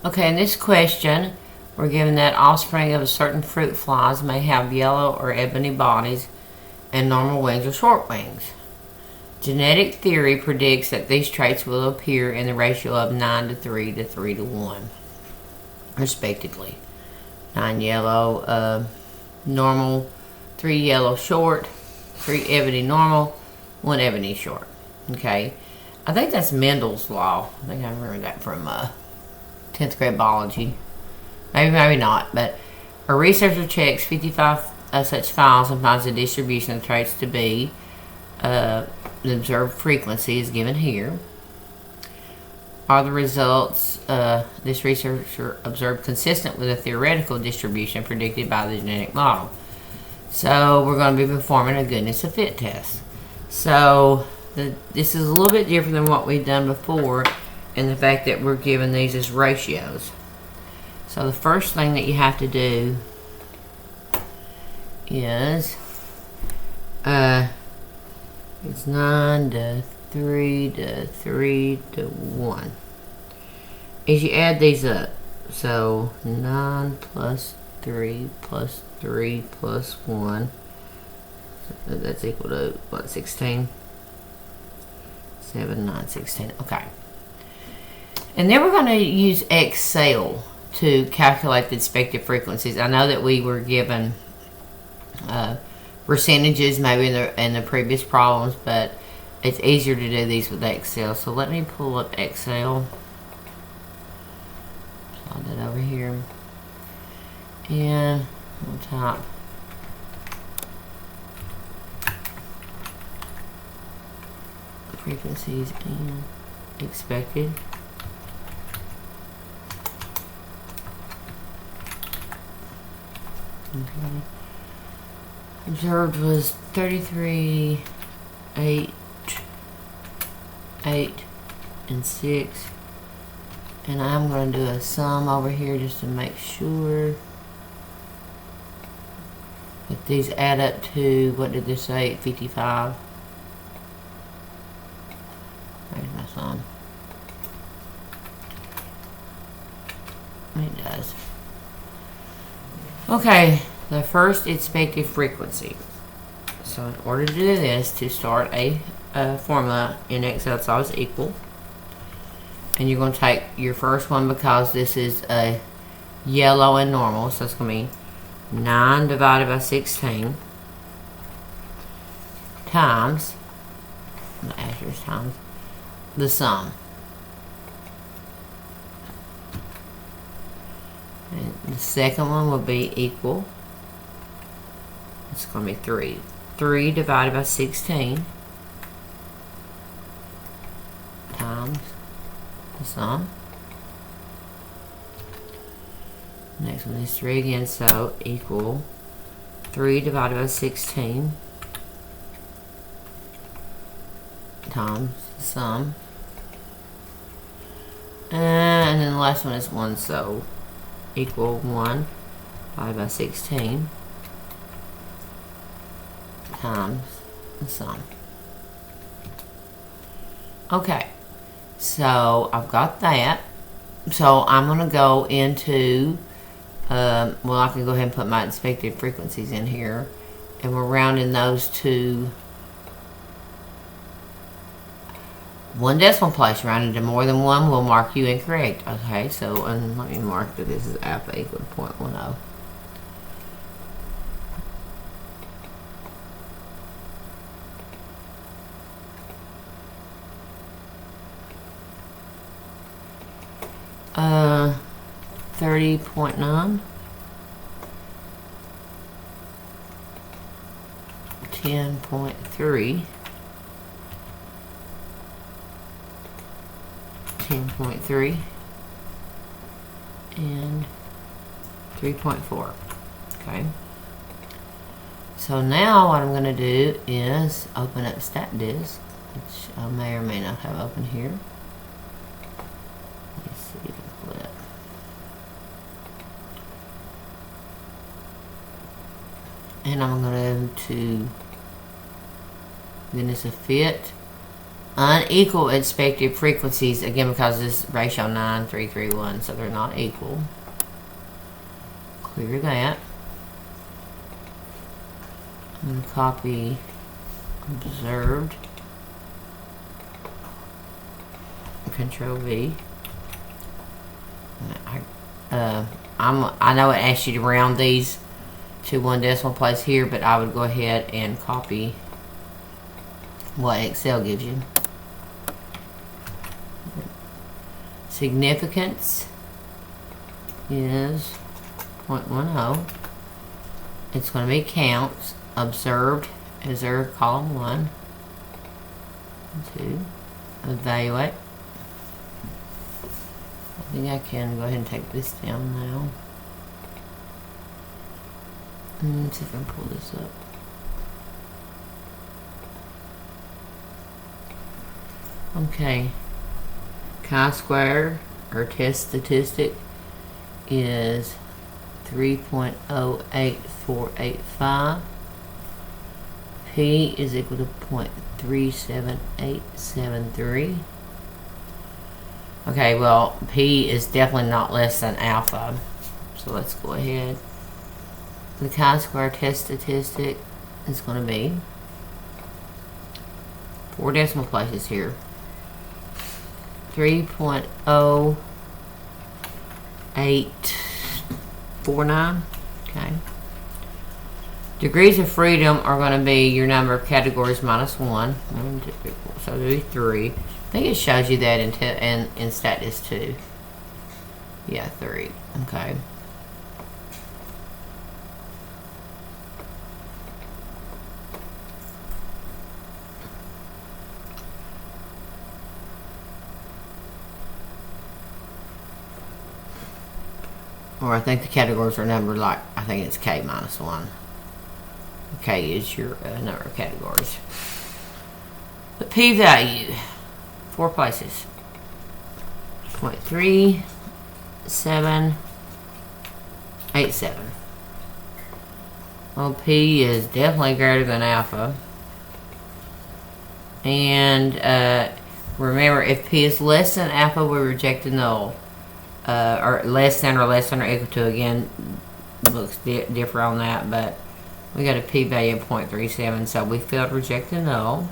Okay, in this question, we're given that offspring of certain fruit flies may have yellow or ebony bodies and normal wings or short wings. Genetic theory predicts that these traits will appear in the ratio of 9 to 3 to 3 to 1, respectively. 9 yellow normal, 3 yellow short, 3 ebony normal, 1 ebony short. Okay, I think that's Mendel's law. I think I remember that from 10th grade biology. Maybe not, but a researcher checks 55 such files and finds the distribution of traits to be the observed frequency is given here. Are the results this researcher observed consistent with the theoretical distribution predicted by the genetic model? So we're going to be performing a goodness of fit test. So this is a little bit different than what we've done before in the fact that we're given these as ratios. So the first thing that you have to do is it's 9 to 3 to 3 to 1. Is you add these up. So 9 plus 3 plus 3 plus 1. So that's equal to what, 16? 7, 9, 16. Okay. And then we're going to use Excel to calculate the expected frequencies. I know that we were given percentages maybe in the previous problems, but it's easier to do these with Excel. So let me pull up Excel. Slide that over here. And on top. Frequencies and expected. Okay. Observed was 33, 8, 8, and 6. And I'm going to do a sum over here just to make sure that these add up to, what did this say, 55? There's my sum. It does. Okay, the first expected frequency. So in order to do this, to start a formula in Excel, it's always equal. And you're going to take your first one because this is a yellow and normal. So it's going to be 9 divided by 16 times, the asterisk times, the sum. And the second one will be equal. It's going to be 3. 3 divided by 16 times the sum. Next one is 3 again, so equal 3 divided by 16 times the sum. And then the last one is 1, so equal 1 divided by 16 times the sum. Okay, so I've got that. So I'm going to go into, well, I can go ahead and put my expected frequencies in here. And we're rounding those to 1 decimal place. Rounded to more than 1 will mark you incorrect. Okay, so and let me mark that this is alpha equal to 0.10. Uh, 30.9, 10.3, 10.3, and 3.4. Okay. So now what I'm going to do is open up StatDisk, which I may or may not have open here. Let's see the clip. And I'm going to goodness of fit. Unequal expected frequencies, again, because this ratio 9:3:1, so they're not equal. Clear that. And copy observed. Control V. I know it asks you to round these to 1 decimal place here, but I would go ahead and copy what Excel gives you. Significance is 0.10. It's going to be counts. Observed is our column 1. 2. Evaluate. I think I can go ahead and take this down now. Let's see if I can pull this up. Okay. Chi-square, or test statistic, is 3.08485. P is equal to 0.37873. Okay, well, P is definitely not less than alpha. So let's go ahead. The chi-square test statistic is going to be 4 decimal places here. 3.0849. Okay. Degrees of freedom are going to be your number of categories minus 1. So it'll be 3. I think it shows you that in status 2. Yeah, 3. Okay. Or I think the categories are numbered like, I think it's K minus 1. K is your number of categories. The p-value, 4 places. 0.3787. Well, P is definitely greater than alpha. And remember, if P is less than alpha, we reject the null. Or less than or equal to, again, looks differ on that, but we got a p-value of 0.37, so we failed to reject the null.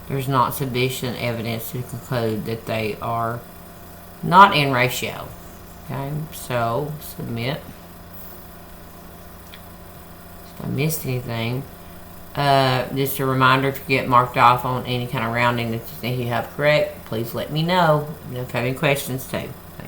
There's not sufficient evidence to conclude that they are not in ratio. Okay, so submit. If I missed anything, just a reminder to get marked off on any kind of rounding that you think you have correct. Please let me know. If you have any questions too. Thanks.